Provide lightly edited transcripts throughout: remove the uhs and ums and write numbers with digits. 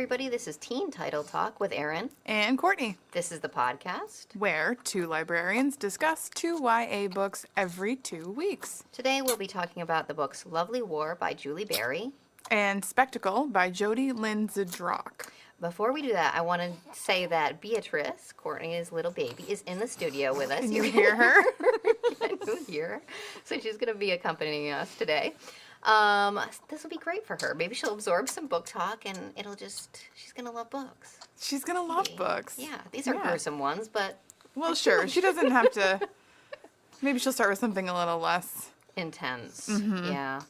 everybody. This is Teen Title Talk with Erin and Courtney. This is the podcast where two librarians discuss two YA books every 2 weeks. Today we'll be talking about the books Lovely War by Julie Berry and Spectacle by Jodie Lynn Zdrok. Before we do that, I want to say that Beatrice, Courtney's little baby, is in the studio with us. Can you hear her? Can you hear her? So she's going to be accompanying us today. This will be great for her. Maybe she'll absorb some book talk and she's going to love books. She's going to love books. Yeah, these are gruesome ones, but... Well, sure. She doesn't have to... Maybe she'll start with something a little less... intense. Mm-hmm. Yeah.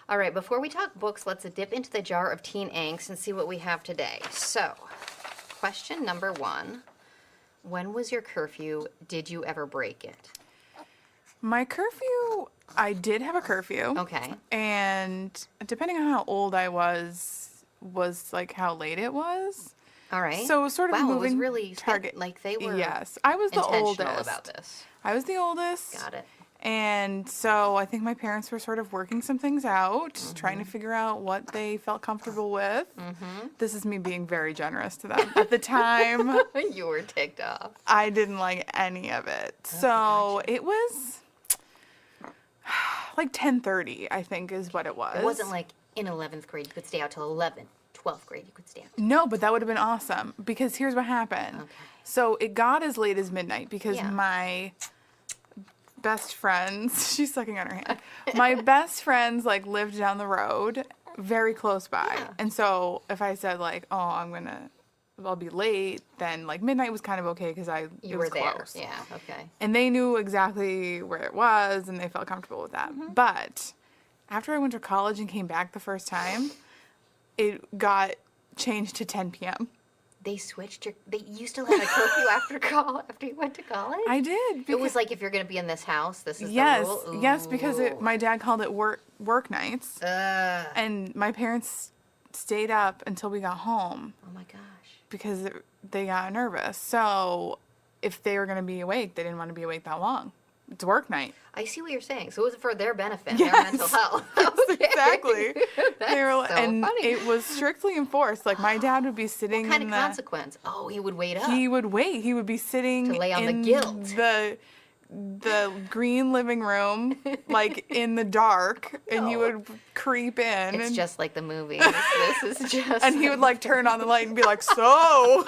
All right, before we talk books, let's dip into the Jar of Teen Angst and see what we have today. So, question number 1. When was your curfew? Did you ever break it? My curfew... I did have a curfew. Okay. And depending on how old I was like how late it was. All right. So it was sort of a moving it was really target. Like they were Yes. I was the intentional oldest. about this. I was the oldest. Got it. And so I think my parents were sort of working some things out, trying to figure out what they felt comfortable with. Mm-hmm. This is me being very generous to them. At the time, you were ticked off. I didn't like any of it. Okay, so gotcha. It was like 10:30, I think is what it was. It wasn't like in 11th grade you could stay out till 11. 12th grade you could stay out. No, but that would have been awesome because here's what happened. Okay. So it got as late as midnight because Yeah. my best friends, she's sucking on her hand. My best friends like lived down the road very close by. Yeah. And so if I said like, "Oh, I'll be late," then like midnight was kind of okay because You it were was there. close. Yeah, okay. And they knew exactly where it was and they felt comfortable with that. Mm-hmm. But after I went to college and came back the first time, it got changed to 10 p.m. They switched you still had a curfew after you went to college? I did. It was like, if you're going to be in this house, this is Yes, the rule? yes, because Ooh. my dad called it work nights, and my parents stayed up until we got home Oh my gosh. because they got nervous. So if they were going to be awake, they didn't want to be awake that long. It's work night. I see what you're saying. So it was for their benefit, Yes. their mental health. Okay. Exactly. They were, so and funny. it was strictly enforced. Like my dad would be sitting What kind in of consequence? Oh, he would wait up. He would wait. He would be sitting To lay on the in guilt. the green living room, like in the dark, and you would creep in. It's and, just like the movies. This is just... and he would like turn on the light and be like, "So,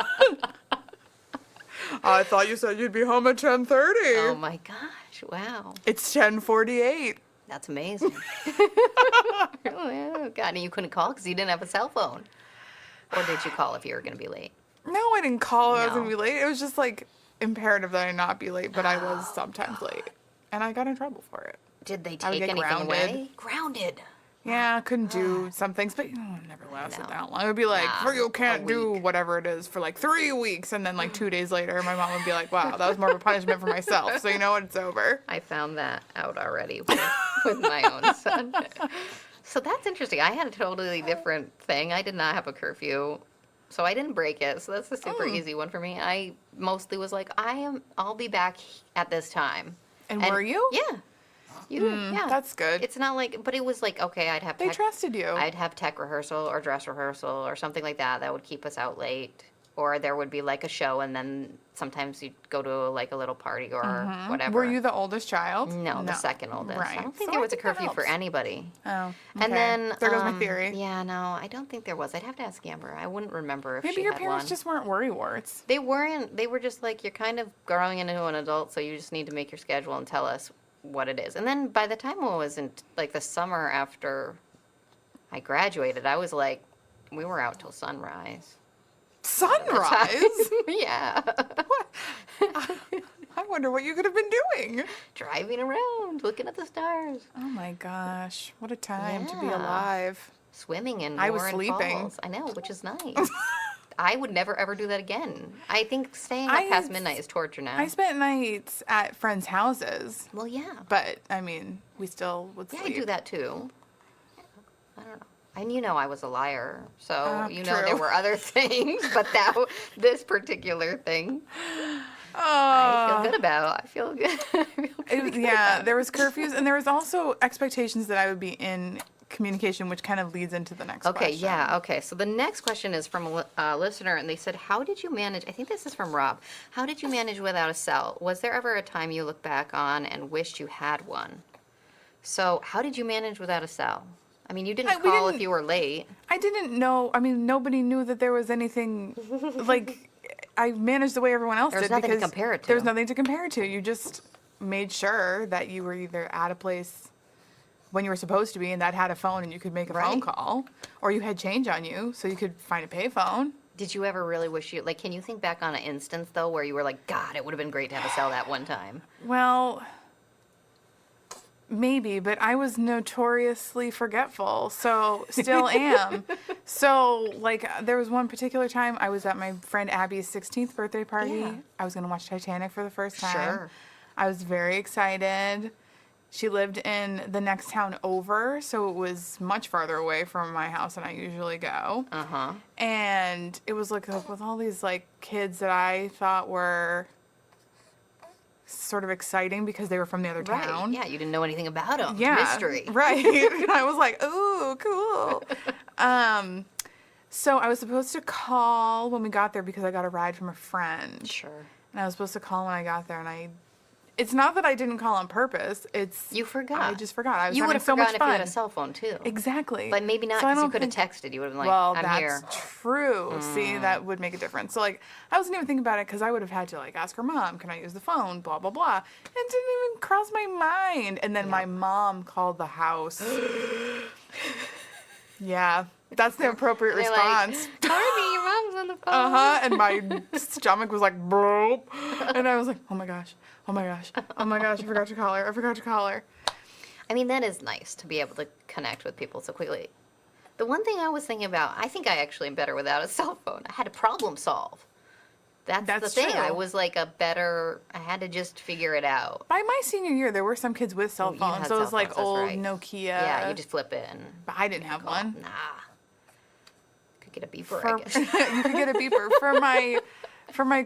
I thought you said you'd be home at 10:30. Oh my gosh, wow. It's 10:48. That's amazing. Oh, God, and you couldn't call because you didn't have a cell phone. Or did you call if you were going to be late? No, I didn't call. I was No. gonna be late. It was just like imperative that I not be late, but I was sometimes late, and I got in trouble for it. Did they I would take get anything grounded. away? Grounded. Yeah, I couldn't do some things, but it never lasted No. that long. It would be like, Nah, you can't a do week. whatever it is for like 3 weeks, and then like 2 days later, my mom would be like, wow, that was more of a punishment for myself, so you know what, it's over. I found that out already with my own son. So that's interesting. I had a totally different thing. I did not have a curfew, so I didn't break it. So that's a super easy one for me. I mostly was like, I'll be back at this time. And were you? Yeah. Yeah. That's good. It's not like, but it was like, okay, I'd have They trusted you. I'd have tech rehearsal or dress rehearsal or something like that that would keep us out late. Or there would be like a show, and then sometimes you'd go to like a little party or whatever. Were you the oldest child? No, the second oldest. Right. I don't think So there I was a think that curfew for helps. anybody. Oh, okay. And then there goes my theory. Yeah, no, I don't think there was. I'd have to ask Amber. I wouldn't remember if Maybe she your had parents one. just weren't worrywarts. They weren't. They were just like, you're kind of growing into an adult, so you just need to make your schedule and tell us what it is. And then by the time it was in like the summer after I graduated, I was like, we were out till sunrise. Sunrise? Yeah. I wonder what you could have been doing. Driving around, looking at the stars. Oh my gosh, what a time to be Yeah. alive. Swimming in I was Warren sleeping. Falls. I know, which is nice. I would never ever do that again. I think staying up I- past midnight is torture now. I spent nights at friends' houses, Well, yeah. but I mean, we still would Yeah, sleep. I do that too. I don't know. And you know I was a liar, so you know true. there were other things, but this particular thing, I feel good about. I feel good. I feel pretty good Yeah, about. there was curfews, and there was also expectations that I would be in communication, which kind of leads into the next Okay, question. yeah, okay. So the next question is from a listener, and they said, how did you manage, I think this is from Rob, how did you manage without a cell? Was there ever a time you look back on and wished you had one? So how did you manage without a cell? I mean, you didn't we call if didn't- you were late. I didn't know. I mean, nobody knew that there was anything like I managed the way everyone else There's did nothing to because compare it to. there's nothing to compare it to. You just made sure that you were either at a place when you were supposed to be and that had a phone and you could make a phone Right. call, or you had change on you so you could find a payphone. Did you ever really wish you, like, can you think back on an instance, though, where you were like, God, it would have been great to have a cell that one time? Well, maybe, but I was notoriously forgetful, so still am. So, like, there was one particular time I was at my friend Abby's 16th birthday party. Yeah. I was going to watch Titanic for the first time. Sure. I was very excited. She lived in the next town over, so it was much farther away from my house than I usually go. Uh-huh. And it was like with all these like kids that I thought were sort of exciting because they were from the other Right. town. Yeah, you didn't know anything about them. Yeah, Mystery. right. And I was like, ooh, cool. So I was supposed to call when we got there because I got a ride from a friend. Sure. And I was supposed to call when I got there, and it's not that I didn't call on purpose. It's You forgot. I just forgot. I was You would having have so much forgotten if you fun. had a cell phone, too. Exactly. But maybe not, So I because you don't could have think- texted. You would have been like, well, I'm that's here. true. See, that would make a difference. So, like, I wasn't even thinking about it because I would have had to, like, ask her mom, can I use the phone, blah, blah, blah. It didn't even cross my mind. And then my mom called the house. Yeah, that's the appropriate They're like, response. Courtney, your mom's on the phone. Uh-huh. And my stomach was like, bro. And I was like, oh my gosh, oh my gosh, oh my gosh, I forgot to call her. I forgot to call her. I mean, that is nice to be able to connect with people so quickly. The one thing I was thinking about, I think I actually am better without a cell phone. I had to problem solve. That's the That's thing. true. I was like I had to just figure it out. By my senior year, there were some kids with cell You phones. had So it was cell like phones, that's old right. Nokia. Yeah, you just flip it and But I didn't have call. one. Nah. Could get a beeper, For, I guess. you could get a beeper. For my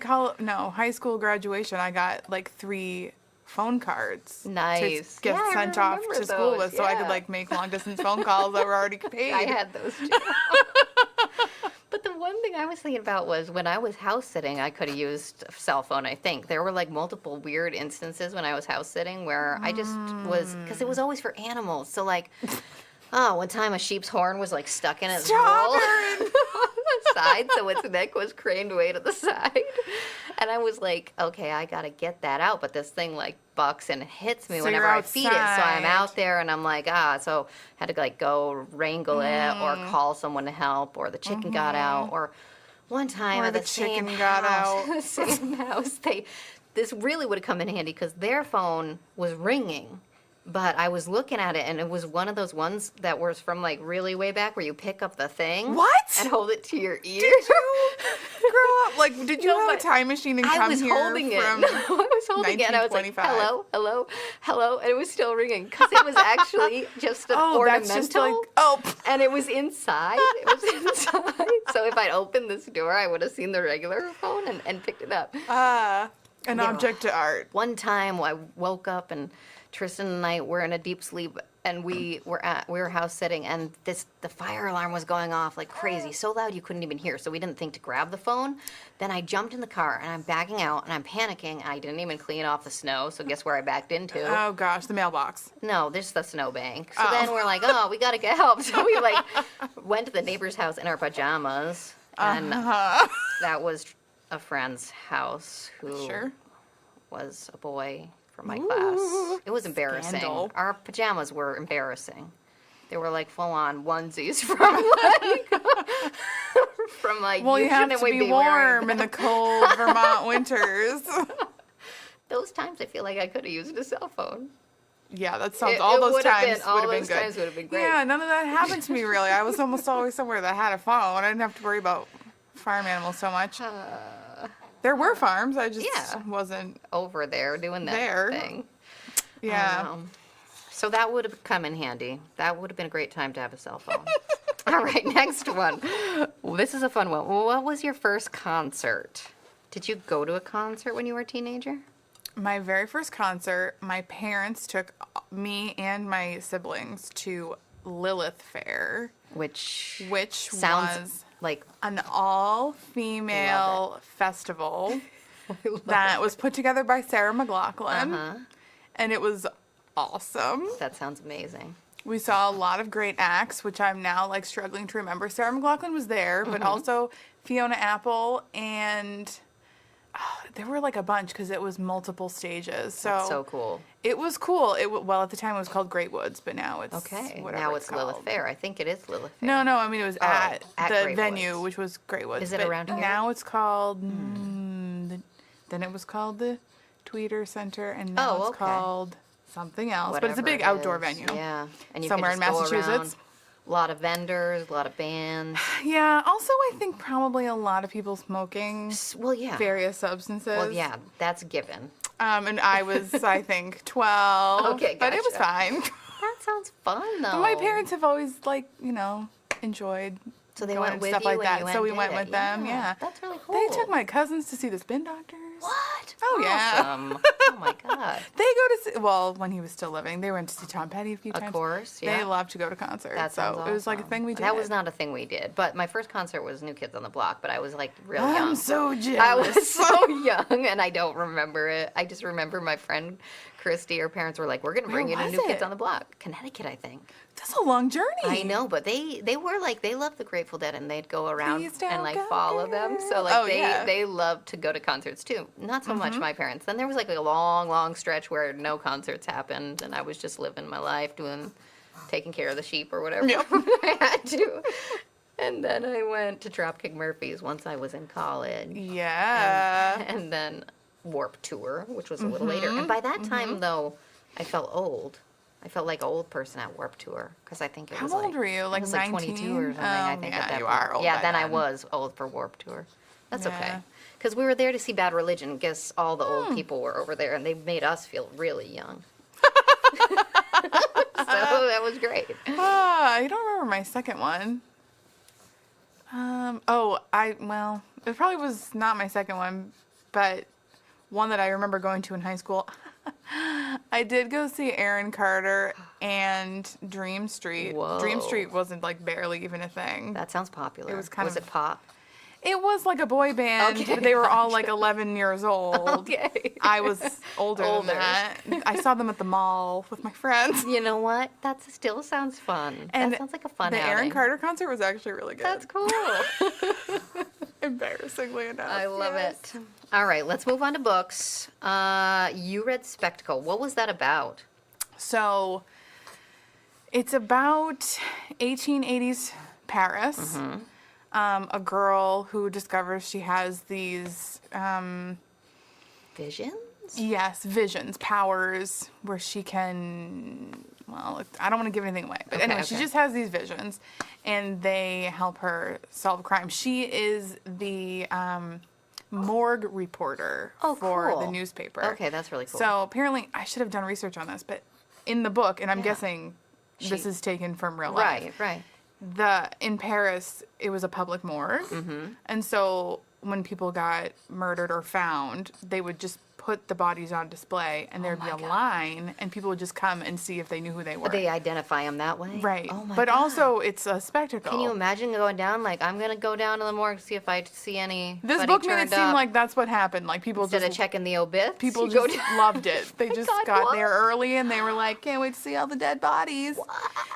high school graduation, I got like 3 phone cards Nice. to get Yeah, I sent off remember to school those, with, so I could yeah. like make long distance phone calls that were already paid. I had those too. But the one thing I was thinking about was when I was house sitting, I could have used a cell phone, I think. There were like multiple weird instances when I was house sitting where I just was, because it was always for animals. So like, one time a sheep's horn was like stuck in its Stop hole it. on the side, so its neck was craned way to the side. And I was like, okay, I gotta get that out, but this thing like bucks and hits me So whenever you're I feed it. So I'm outside. out there and I'm like, so had to like go wrangle it or call someone to help, or the chicken got out, or one time Or at the the same chicken got house, out. the same house, this really would have come in handy because their phone was ringing. But I was looking at it, and it was one of those ones that was from like really way back where you pick up the thing What? and hold it to your ear. Did you grow up? Like, did you No, have a but time machine and I come was here holding it. from No, I was holding it. And I was like, 1925? hello, hello, hello. And it was still ringing because it was actually just an Oh, ornamental. that's just like, oh. And it was inside. It was inside. So if I'd opened this door, I would have seen the regular phone and picked it up. An They were- object to art. One time I woke up and Tristan and I were in a deep sleep and we were house sitting and the fire alarm was going off like crazy, so loud you couldn't even hear. So we didn't think to grab the phone. Then I jumped in the car and I'm backing out and I'm panicking. I didn't even clean off the snow. So guess where I backed into? Oh gosh, the mailbox. No, there's the snowbank. So Oh. then we're like, we gotta get help. So we like went to the neighbor's house in our pajamas, and that was a friend's house who Sure. was a boy from my class. It was embarrassing. Scandal. Our pajamas were embarrassing. They were like full on onesies from like from like Well, you have shouldn't to be wearing warm in the cold Vermont winters. Those times I feel like I could have used a cell phone. Yeah, that sounds. It- all it those would have times been- all would have been those good. times would have been great. Yeah, none of that happened to me really. I was almost always somewhere that had a phone. I didn't have to worry about farm animals so much. There were farms. I just Yeah. wasn't. Over there doing that There. thing. Yeah. So that would have come in handy. That would have been a great time to have a cell phone. All right, next one. Well, this is a fun one. What was your first concert? Did you go to a concert when you were a teenager? My very first concert, my parents took me and my siblings to Which which sounds was like an all-female festival that was put together by Sarah McLachlan, and it was awesome. that sounds amazing. We saw a lot of great acts, which I'm now like struggling to remember. Sarah McLachlan was there, but also Fiona Apple, and there were like a bunch because it was multiple stages. That's so cool. It was cool. Well, at the time it was called Great Woods, but now it's whatever now it's called. Lilith Fair. I think it is Lilith Fair. No, I mean it was at the Great venue, Woods. which was Great Woods. Is it but around here? Now it's called. Then it was called the Tweeter Center, and now it's called something else. But it's a Whatever big it outdoor is. venue. Yeah, and you Somewhere can in just go Massachusetts. around. A lot of vendors, a lot of bands. Yeah. Also, I think probably a lot of people smoking Well, yeah. various substances. Well, yeah, that's a given. And I was, I think, 12. Okay, but it was gotcha. fine. That sounds fun, though. But my parents have always enjoyed. So they going went and with stuff you like when that. you So we did went it. with them. Yeah. That's really cool. They took my cousins to see the spin doctors. What? Oh, yeah. Awesome. Oh my God. They go to see, well, when he was still living, they went to see Tom Petty a few times. Of course, yeah. They love to go to concerts. That sounds so it was like a awesome. thing we did. That was not a thing we did. But my first concert was New Kids on the Block, but I was like real I'm young. so jealous. I was so young and I don't remember it. I just remember my friend Christy, her parents were like, we're going to bring you to was New Kids it? on the Block. Connecticut, I think. That's a long journey. I know, but they were like, they loved the Grateful Dead and they'd go around Please don't and like go, follow them. So girl. like Oh, they loved to go to concerts too. Not so much my parents. Then there was like a long stretch where no concerts happened and I was just living my life taking care of the sheep or whatever I had to. And then I went to Dropkick Murphys once I was in college. Yeah. And then Warped Tour, which was a little later. And by that time, though, I felt old. I felt like an old person at Warped Tour because I think it How was old were you? it Like was like 19? 22 or something. I think yeah, at that you point. are old Yeah, by then I then. was old for Warped Tour. That's okay. Yeah. Because we were there to see Bad Religion. Guess all the old people were over there, and they made us feel really young. So that was great. I don't remember my second one. It probably was not my second one, but one that I remember going to in high school. I did go see Erin Carter and Dream Street. Whoa. Dream Street wasn't like barely even a thing. That sounds popular. It was kind was of- it pop? It was like a boy band, Okay, but they were all like 11 years old. Okay. I was older Older. than that. I saw them at the mall with my friends. You know what? That still sounds fun. And that sounds like a fun The outing. Erin Carter concert was actually really good. That's cool. Embarrassingly enough. I love yes. it. All right, let's move on to books. You read Spectacle. What was that about? So, it's about 1880s Paris. Mm-hmm. A girl who discovers she has these, Visions? visions, powers, where she can, I don't want to give anything away. But Okay, anyway, she okay. just has these visions, and they help her solve crime. She is the morgue reporter Oh, for the cool. newspaper. Okay, that's really cool. So apparently, I should have done research on this, but in the book, and I'm Yeah. guessing this She- is taken from real life. Right. In Paris, it was a public morgue, and so when people got murdered or found, they would just put the bodies on display, and there'd be a my God. line, and people would just come and see if they knew who they were. They identify them that way? Right. Oh my but God. also, it's a spectacle. Can you imagine going down? Like, I'm going to go down to the morgue to see if I see any. This book made it seem like that's what happened. Like people Instead just of checking the obits, people you go just down- loved it. They just God, got what? there early, and they were like, "Can't wait to see all the dead bodies."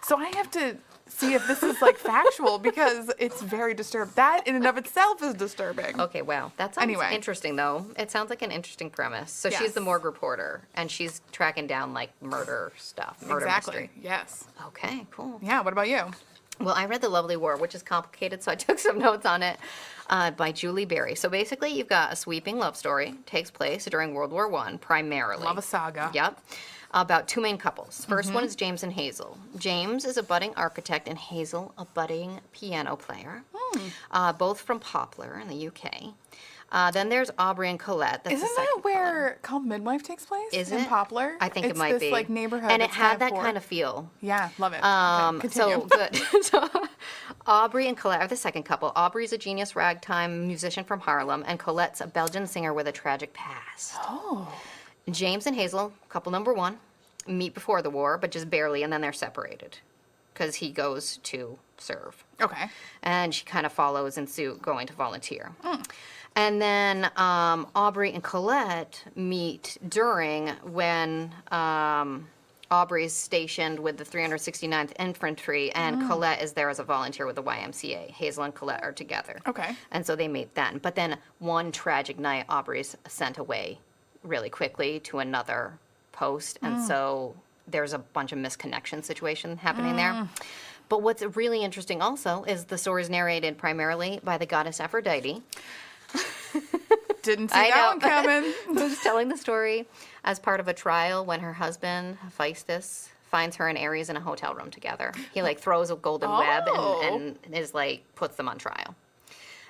So I have to see if this is like factual because it's very disturbing. That in and of itself is disturbing. Okay, wow. That sounds Anyway. interesting, though. It sounds like an interesting premise. So she's Yes. the morgue reporter, and she's tracking down, like, murder stuff, murder Exactly. mystery. Yes. Okay, cool. Yeah. What about you? Well, I read The Lovely War, which is complicated, so I took some notes on it, by Julie Berry. So basically, you've got a sweeping love story, takes place during World War I, primarily. Love a saga. Yep. About two main couples. First one is James and Hazel. James is a budding architect and Hazel a budding piano player, both from Poplar in the UK. Then there's Aubrey and Colette. That's the Isn't second that where Called Midwife takes place? Is in it? Poplar? I think it's it might this, be. like neighborhood. And it that's had that poor. kind of feel. Yeah, love it. Okay, So continue. good. So Aubrey and Colette are the second couple. Aubrey's a genius ragtime musician from Harlem, and Colette's a Belgian singer with a tragic past. Oh. James and Hazel, couple number one, meet before the war, but just barely, and then they're separated. because he goes to serve. Okay. And she kind of follows in suit, going to volunteer. And then Aubrey and Colette meet during when Aubrey's stationed with the 369th Infantry, and Colette is there as a volunteer with the YMCA. Hazel and Colette are together. Okay. And so they meet then. But then one tragic night, Aubrey's sent away really quickly to another post, and so there's a bunch of misconnection situation happening there. But what's really interesting also is the story is narrated primarily by the goddess Aphrodite. Didn't see that one coming. Who's telling the story as part of a trial when her husband, Hephaestus, finds her and Ares in a hotel room together. He like throws a golden web and is like puts them on trial.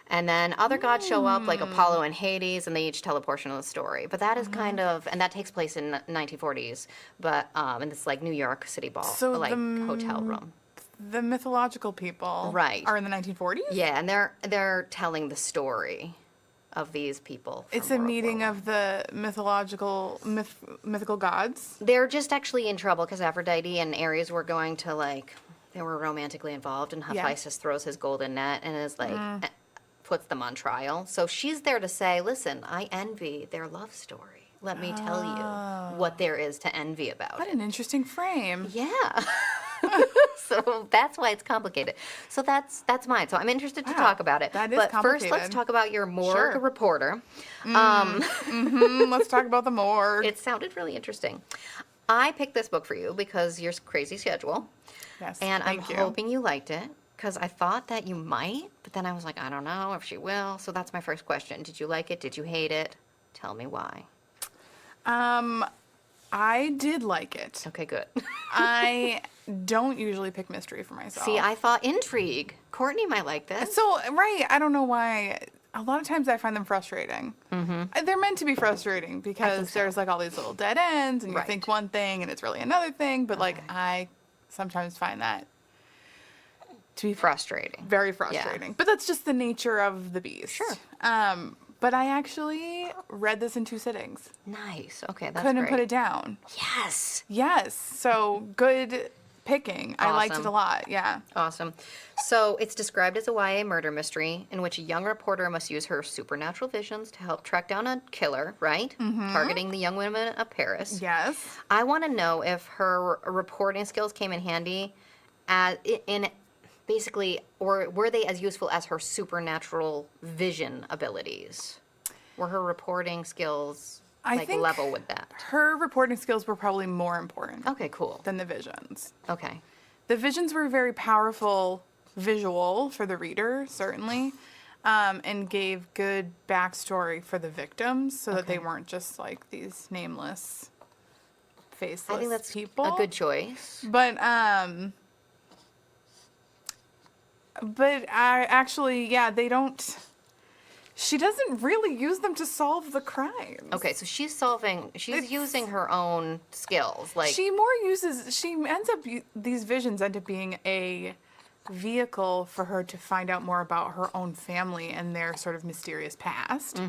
And then other gods show up, like Apollo and Hades, and they each tell a portion of the story. But that is kind of, and that takes place in 1940s, but and it's like New York City Ball, So like hotel room. The mythological people Right. are in the 1940s? Yeah, and they're telling the story of these people. It's from a World meeting War I. of the mythical gods? They're just actually in trouble because Aphrodite and Ares were going to like, they were romantically involved, and Hephaestus throws his golden net and is like, puts them on trial. So she's there to say, listen, I envy their love story. Let me tell you what there is to envy about What it. an interesting frame. Yeah. So that's why it's complicated. So that's mine. So I'm interested to Wow, talk about it. that is but first, let's complicated. talk about your morgue Sure. reporter. Let's talk about the morgue. It sounded really interesting. I picked this book for you because your crazy schedule, Yes, and I'm thank you. hoping you liked it because I thought that you might, but then I was like, I don't know if she will. So that's my first question. Did you like it? Did you hate it? Tell me why. I did like it. Okay, good. I don't usually pick mystery for myself. See, I thought intrigue. Courtney might like this. So, right, I don't know why. A lot of times I find them frustrating. They're meant to be frustrating because so. there's like all these little dead ends and you Right. think one thing and it's really another thing. But like I sometimes find that to be Frustrating. very frustrating. But that's just the nature of the beast. Sure. But I actually read this in 2 sittings. Nice. Okay, that's Couldn't great. put it down. Yes. Yes. So good picking. I liked it Awesome. a lot. Yeah. Awesome. So it's described as a YA murder mystery in which a young reporter must use her supernatural visions to help track down a killer, right? Targeting the young women of Paris. Yes. I want to know if her reporting skills came in handy in basically, or were they as useful as her supernatural vision abilities? Were her reporting skills I think level with that? her reporting skills were probably more important Okay, cool. than the visions. Okay. The visions were very powerful visual for the reader, certainly, and gave good backstory for the victims so that they Okay. weren't just like these nameless, faceless I think that's people. a good choice. But I actually, yeah, they don't. She doesn't really use them to solve the crimes. Okay, so she's It's- using her own skills. Like, She more uses. She ends up. These visions end up being a vehicle for her to find out more about her own family and their sort of mysterious past.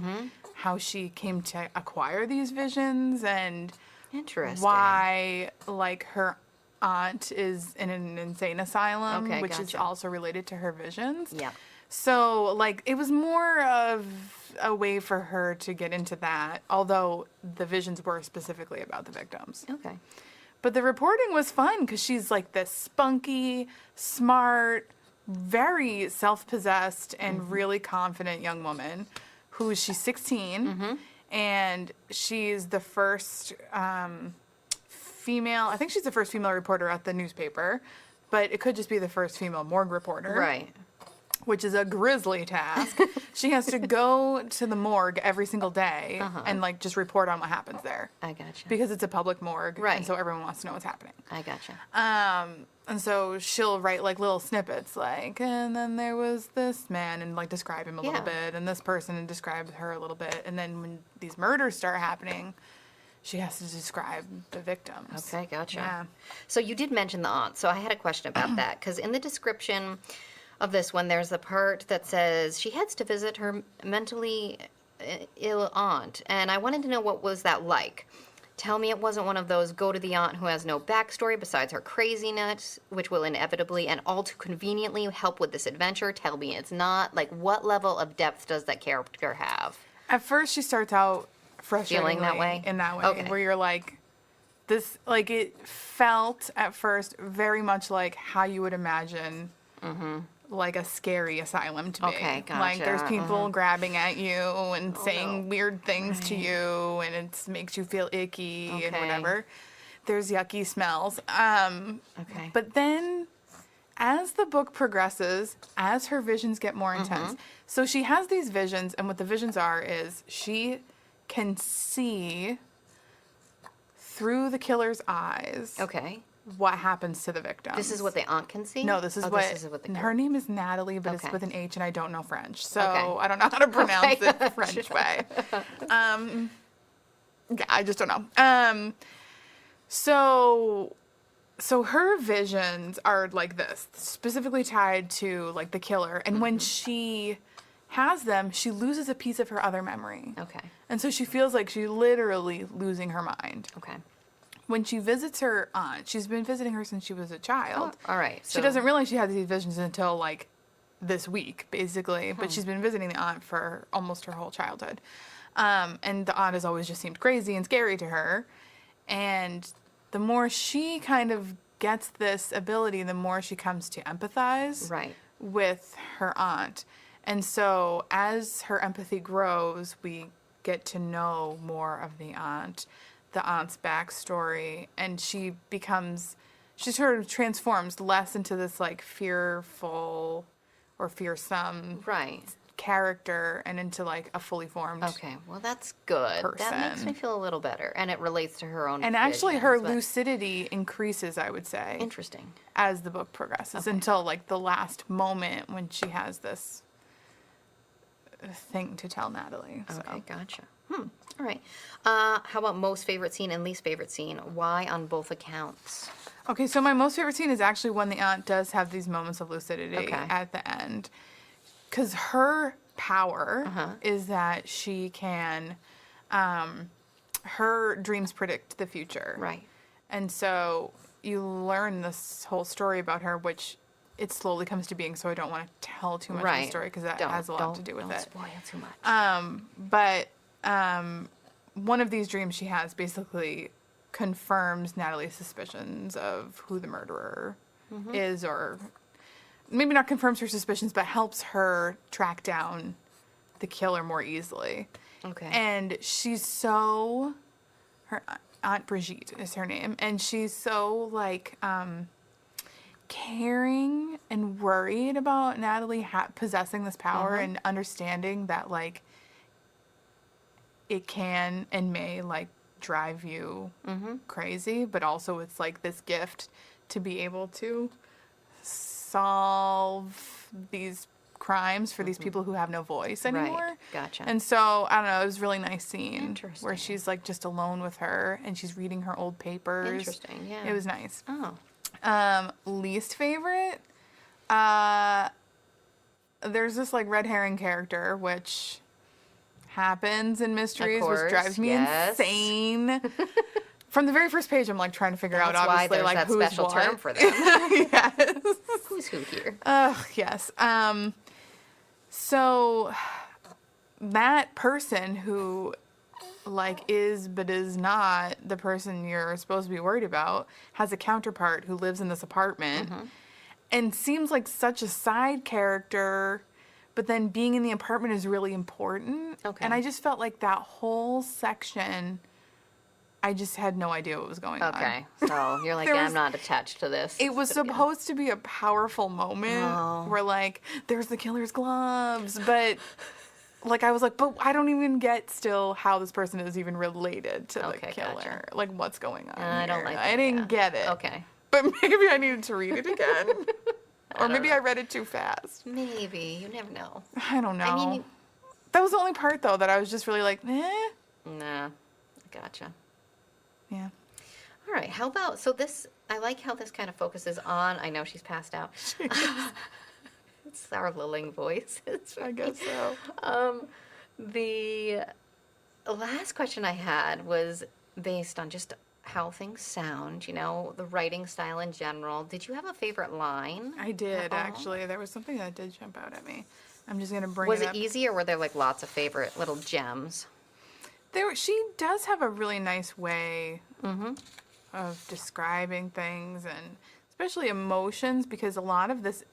How she came to acquire these visions and interesting. why, like, her aunt is in an insane asylum, Okay, which is gotcha. also related to her visions. Yeah. So, like, it was more of a way for her to get into that, although the visions were specifically about the victims. Okay. But the reporting was fun because she's like this spunky, smart, very self-possessed, and really confident young woman she's 16, and she's the first female, I think she's the first female reporter at the newspaper, but it could just be the first female morgue reporter. Right. Which is a grisly task. She has to go to the morgue every single day and like just report on what happens there. I gotcha. Because it's a public morgue, Right. and so everyone wants to know what's happening. I gotcha. And so she'll write like little snippets, like, and then there was this man, and like describe him a little Yeah. bit, and this person, and describe her a little bit, and then when these murders start happening, she has to describe the victims. Okay, gotcha. Yeah. So you did mention the aunt. So I had a question about that because in the description of this one, there's the part that says she heads to visit her mentally ill aunt, and I wanted to know what was that like. Tell me it wasn't one of those go to the aunt who has no backstory besides her craziness, which will inevitably and all too conveniently help with this adventure. Tell me it's not. Like, what level of depth does that character have? At first, she starts out Feeling that way? in that way, Okay. where you're like, this, like, it felt at first very much like how you would imagine like a scary asylum to be. Okay, Like, there's gotcha. people grabbing at you and saying no. weird things to you, and it makes you feel icky and Okay. whatever. There's yucky smells. Okay. But then, as the book progresses, as her visions get more intense, so she has these visions, and what the visions are is she can see through the killer's eyes Okay. what happens to the victim. This is what the aunt can see? No, this is Oh, what, this is what the her name is Natalie, but Okay. it's with an H, and I don't know French, so Okay. I don't know how to pronounce Okay, it French way. Yeah, I just don't know. So her visions are like this, specifically tied to like the killer, and when she has them, she loses a piece of her other memory. Okay. And so she feels like she's literally losing her mind. Okay. When she visits her aunt, she's been visiting her since she was a child. All right. She doesn't realize she had these visions until like this week, basically. Hmm. But she's been visiting the aunt for almost her whole childhood. And the aunt has always just seemed crazy and scary to her. And the more she kind of gets this ability, the more she comes to empathize Right. with her aunt. And so as her empathy grows, we get to know more of the aunt's backstory, and she sort of transforms less into this like fearful or fearsome Right. character and into like a fully formed. Okay. Well, that's good. That makes Person. me feel a little better, and it relates to her own. And actually her visions, but- lucidity increases, I would say, Interesting. as the book progresses until like the last moment when she has this thing to tell Natalie. So. Okay, gotcha. All right. How about most favorite scene and least favorite scene? Why on both accounts? Okay, so my most favorite scene is actually when the aunt does have these moments of lucidity Okay. at the end. Because her power Uh-huh. is that she can, her dreams predict the future. Right. And so you learn this whole story about her, which it slowly comes to being, so I don't want to tell too much of Right. the story because that Don't- has a lot don't- to do with don't it. spoil too much. But one of these dreams she has basically confirms Natalie's suspicions of who the murderer is, or maybe not confirms her suspicions, but helps her track down the killer more easily. Okay. And she's so, her Aunt Brigitte is her name, and she's so like caring and worried about Natalie possessing this power and understanding that like it can and may like drive you crazy, but also it's like this gift to be able to solve these crimes for these people who have no voice anymore. Right. Gotcha. And so, I don't know, it was a really nice scene Interesting. where she's like just alone with her and she's reading her old papers. Interesting, yeah. It was nice. Oh. Least favorite? There's this like red herring character, which happens in mysteries, course, which drives me yes. insane. From the very first page, I'm like trying to figure out, That's why obviously, there's like that who's special what. term for them. Yes. Who's who here? Yes. So that person who like is but is not the person you're supposed to be worried about has a counterpart who lives in this apartment and seems like such a side character, but then being in the apartment is really important. Okay. And I just felt like that whole section, I just had no idea what was going on. Okay. So you're like, There yeah, was- I'm not attached to this. It was But, yeah. supposed to be a powerful moment Oh. where, like, there's the killer's gloves, but, like, I was like, but I don't even get still how this person is even related to Okay, the killer. gotcha. Like, what's going on I don't here? like I that, didn't yeah. get it. Okay. But maybe I needed to read it again. Or maybe I read it too fast. Maybe. You never know. I don't know. I mean, that was the only part, though, that I was just really like, eh. nah. Gotcha. Yeah. All right. How about, so this, I like how this kind of focuses on, I know she's passed out. It's our lilling voice. I guess so. The last question I had was based on just how things sound, the writing style in general. Did you have a favorite line? I did, at all? actually. There was something that did jump out at me. I'm just going to bring Was it it up. easy, or were there like lots of favorite little gems? She does have a really nice way of describing things, and especially emotions, because a lot of this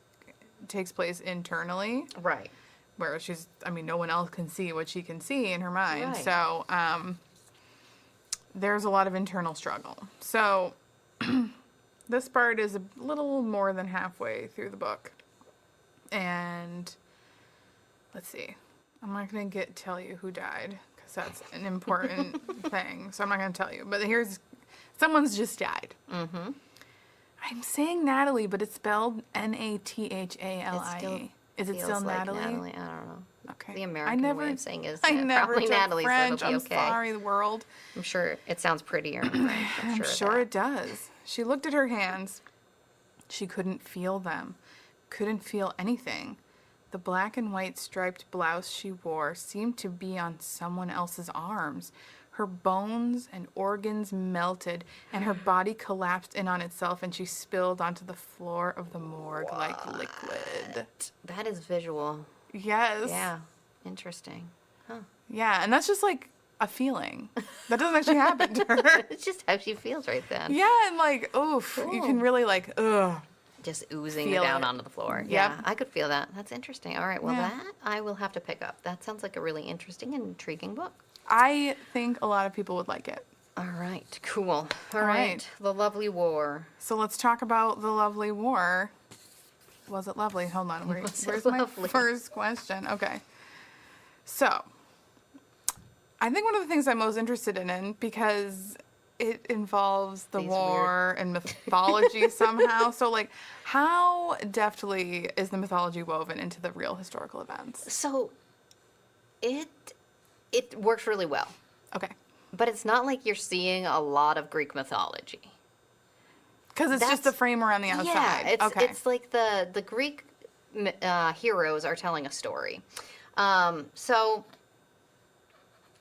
takes place internally. Right. Where no one else can see what she can see in her mind. Right. So, there's a lot of internal struggle. So, this part is a little more than halfway through the book. And, let's see. I'm not going to tell you who died, because that's an important thing. So, I'm not going to tell you. But someone's just died. Mm-hmm. I'm saying Natalie, but it's spelled Nathali. Is it still like Natalie? I don't know. Okay. The American way of saying is I never probably took Natalie, French. so it'll be okay. I'm sorry, the world. I'm sure it sounds prettier in French. I'm sure it does. She looked at her hands. She couldn't feel them. Couldn't feel anything. The black and white striped blouse she wore seemed to be on someone else's arms. Her bones and organs melted, and her body collapsed in on itself, and she spilled onto the floor of the morgue like liquid. That is visual. Yes. Yeah. Interesting. Huh. Yeah, and that's just like a feeling. That doesn't actually happen to her. It's just how she feels right then. Yeah, and like, oof, you can really like, ugh. Just oozing Feel down it. onto the floor. Yep. Yeah, I could feel that. That's interesting. All right, well, Yeah. that I will have to pick up. That sounds like a really interesting and intriguing book. I think a lot of people would like it. All right, cool. All right. right, The Lovely War. So let's talk about the lovely war. Was it lovely? Hold on. Was it Where's my lovely? first question? Okay. So, I think one of the things I'm most interested in because it involves the These war and mythology somehow. So, like, how deftly is the mythology woven into the real historical events? So, it works really well, Okay. but it's not like you're seeing a lot of Greek mythology. Because it's just the frame around the outside. Yeah, okay. it's like the Greek heroes are telling a story. So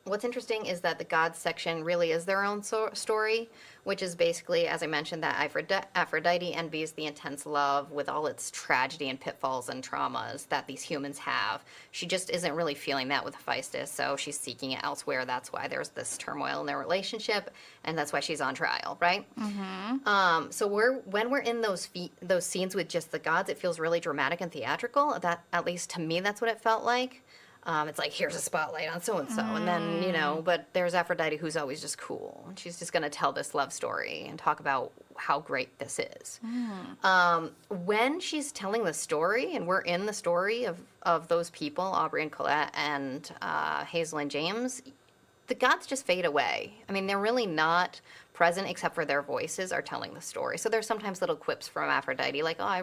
what's interesting is that the gods section really is their own story, which is basically, as I mentioned, that Aphrodite envies the intense love with all its tragedy and pitfalls and traumas that these humans have. She just isn't really feeling that with Hephaestus, so she's seeking it elsewhere. That's why there's this turmoil in their relationship, and that's why she's on trial, right? Mm-hmm. So when we're in those scenes with just the gods, it feels really dramatic and theatrical. That, at least to me, that's what it felt like. It's like, here's a spotlight on so-and-so. And then, but there's Aphrodite who's always just cool. And she's just going to tell this love story and talk about how great this is. When she's telling the story, and we're in the story of those people, Aubrey and Colette and Hazel and James, the gods just fade away. I mean, they're really not present except for their voices are telling the story. So there's sometimes little quips from Aphrodite like, oh, I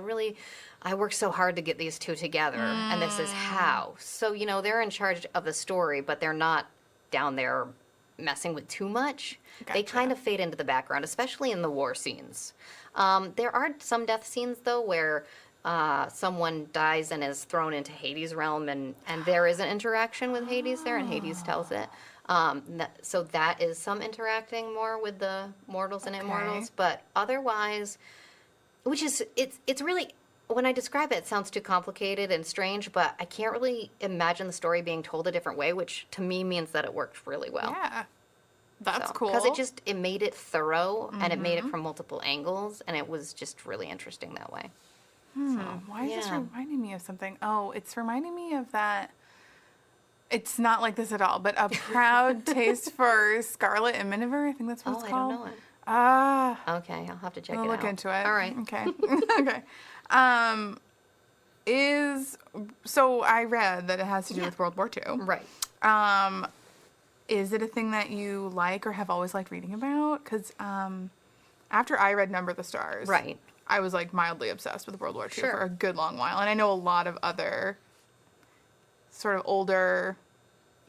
worked so hard to get these two together, and this is how. So, they're in charge of the story, but they're not down there messing with too much. They Gotcha. kind of fade into the background, especially in the war scenes. There are some death scenes, though, where someone dies and is thrown into Hades' realm, and there is an interaction with Hades there, and Hades tells it. So that is some interacting more with the mortals and immortals, but otherwise, it's really, when I describe it, it sounds too complicated and strange, but I can't really imagine the story being told a different way, which to me means that it worked really well. Yeah. That's cool. Because it made it thorough, and it made it from multiple angles, and it was just really interesting that way. Why is this yeah. reminding me of something? Oh, it's reminding me of that. It's not like this at all, but A Proud Taste for Scarlet and Miniver. I think that's what it's I called. don't know it. Ah. Okay, I'll have to check I'll it out. look into it. All right. Okay. Okay. So I read that it has to do with World War II. Right. Is it a thing that you like or have always liked reading about? Because after I read Number of the Stars, Right. I was like mildly obsessed with World War II Sure. for a good long while. And I know a lot of other sort of older,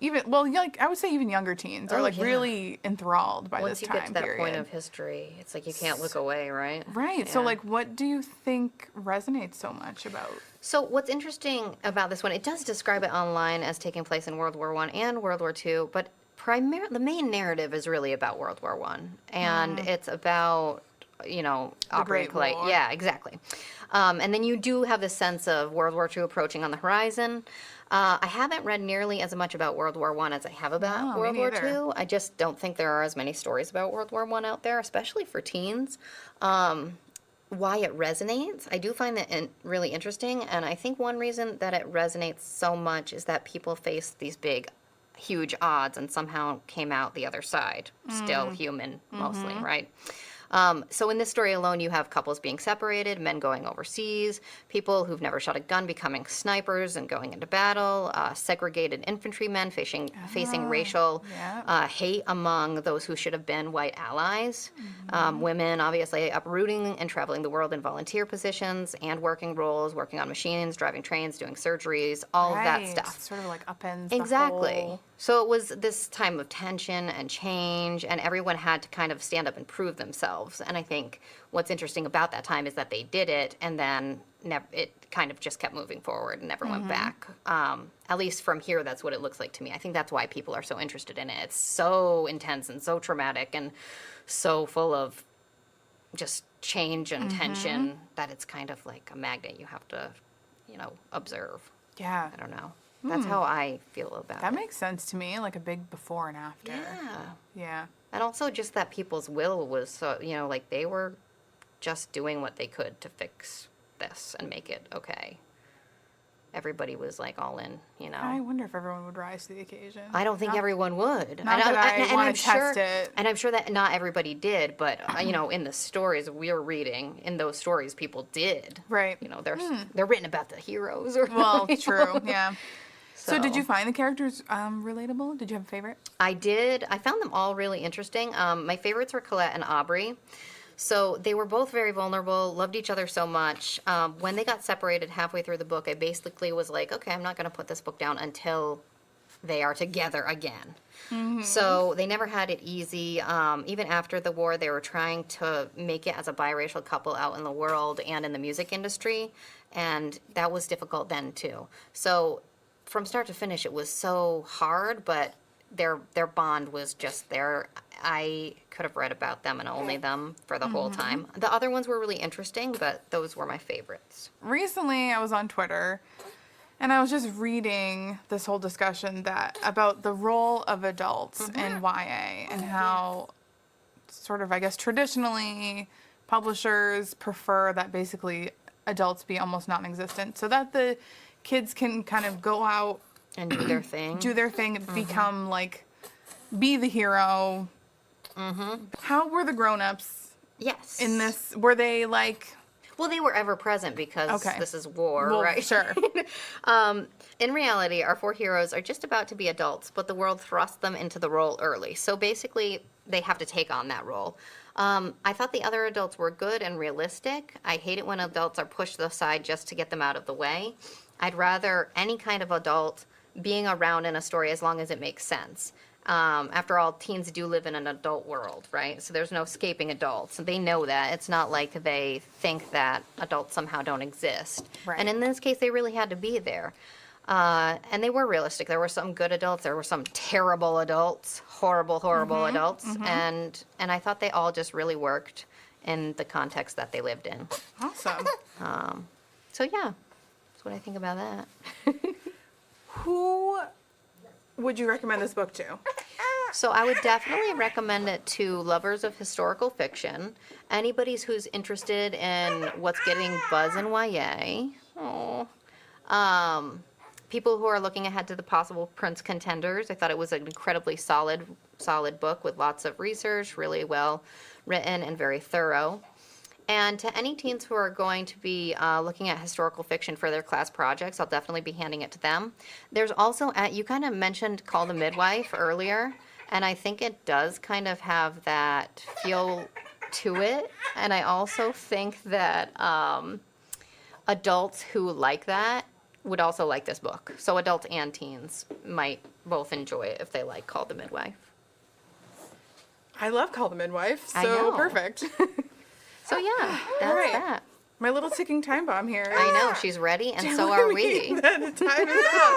I would say even younger teens are Oh, like yeah. really enthralled by Once this you time get to that period. point of history, it's like you can't look away, right? Right. So Yeah. like, what do you think resonates so much about? So what's interesting about this one, it does describe it online as taking place in World War I and World War II, but the main narrative is really about World War One, and it's about, Great Polite. War. Yeah, exactly. And then you do have this sense of World War II approaching on the horizon. I haven't read nearly as much about World War One as I have about No, me World War neither. II. I just don't think there are as many stories about World War One out there, especially for teens. Why it resonates, I do find that really interesting, and I think one reason that it resonates so much is that people face these big, huge odds and somehow came out the other side, still human mostly, right? So in this story alone, you have couples being separated, men going overseas, people who've never shot a gun becoming snipers and going into battle, segregated infantrymen facing racial yeah. hate among those who should have been white allies, women obviously uprooting and traveling the world in volunteer positions and working roles, working on machines, driving trains, doing surgeries, all of that Right. stuff. Sort of like upends Exactly. the whole... So it was this time of tension and change, and everyone had to kind of stand up and prove themselves. And I think what's interesting about that time is that they did it, and then it kind of just kept moving forward and never went back. At least from here, that's what it looks like to me. I think that's why people are so interested in it. It's so intense and so traumatic and so full of just change and tension that it's kind of like a magnet you have to, observe. Yeah. I don't know. That's how I feel about That it. makes sense to me, like a big before and after. Yeah. Yeah. And also just that people's will was so, like they were just doing what they could to fix this and make it okay. Everybody was like all in, I wonder if everyone would rise to the occasion. I don't think everyone would. Not that I and wanna I'm sure, test it. And I'm sure that not everybody did, but, in the stories we were reading, in those stories people did. Right. They're written about the heroes. Or, Well, you true. know? Yeah. So did you find the characters relatable? Did you have a favorite? I did. I found them all really interesting. My favorites were Colette and Aubrey. So they were both very vulnerable, loved each other so much. When they got separated halfway through the book, I basically was like, okay, I'm not going to put this book down until they are together again. So they never had it easy. Even after the war, they were trying to make it as a biracial couple out in the world and in the music industry. And that was difficult then, too. So from start to finish, it was so hard, but their bond was just there. I could have read about them and only them for the whole time. The other ones were really interesting, but those were my favorites. Recently, I was on Twitter, and I was just reading this whole discussion about the role of adults in YA and how sort of, I guess, traditionally publishers prefer that basically adults be almost non-existent so that the kids can kind of go out And do their thing. become like, be the hero. How were the grown-ups Yes. in this? Were they like... Well, they were ever present because this is war, Well, right? sure. In reality, our four heroes are just about to be adults, but the world thrusts them into the role early. So basically, they have to take on that role. I thought the other adults were good and realistic. I hate it when adults are pushed aside just to get them out of the way. I'd rather any kind of adult being around in a story as long as it makes sense. After all, teens do live in an adult world, right? So there's no escaping adults. They know that. It's not like they think that adults somehow don't exist. Right. And in this case, they really had to be there. And they were realistic. There were some good adults. There were some terrible adults, horrible adults. And I thought they all just really worked in the context that they lived in. Awesome. So yeah, that's what I think about that. Who would you recommend this book to? So I would definitely recommend it to lovers of historical fiction, anybody who's interested in what's getting buzz in YA. People who are looking ahead to the possible Prince contenders. I thought it was an incredibly solid book with lots of research, really well written and very thorough. And to any teens who are going to be looking at historical fiction for their class projects, I'll definitely be handing it to them. There's also, you kind of mentioned Call the Midwife earlier, and I think it does kind of have that feel to it. And I also think that adults who like that would also like this book. So adults and teens might both enjoy it if they like Call the Midwife. I love Call the Midwife, I so know. perfect. So yeah, that's right. that. My little ticking time bomb here. I know, she's ready, and so are we. The time is up.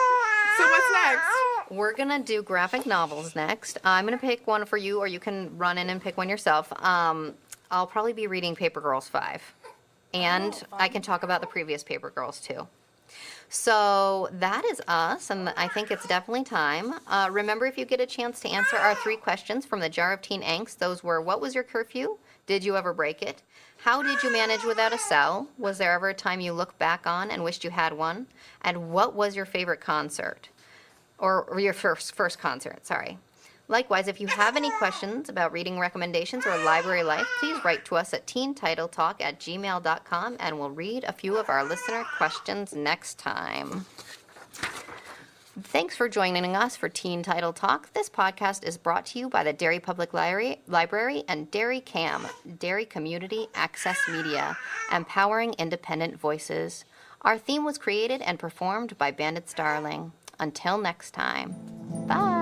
So what's next? We're going to do graphic novels next. I'm going to pick one for you, or you can run in and pick one yourself. I'll probably be reading Paper Girls 5. And I can talk about the previous Paper Girls, too. So that is us, and I think it's definitely time. Remember, if you get a chance to answer our 3 questions from the Jar of Teen Angst, those were, what was your curfew? Did you ever break it? How did you manage without a cell? Was there ever a time you look back on and wished you had one? And what was your favorite concert? Or your first concert, sorry. Likewise, if you have any questions about reading recommendations or library life, please write to us at teentitletalk@gmail.com, and we'll read a few of our listener questions next time. Thanks for joining us for Teen Title Talk. This podcast is brought to you by the Derry Public Library and Derry CAM, Derry Community Access Media, empowering independent voices. Our theme was created and performed by Bandit Starling. Until next time, bye.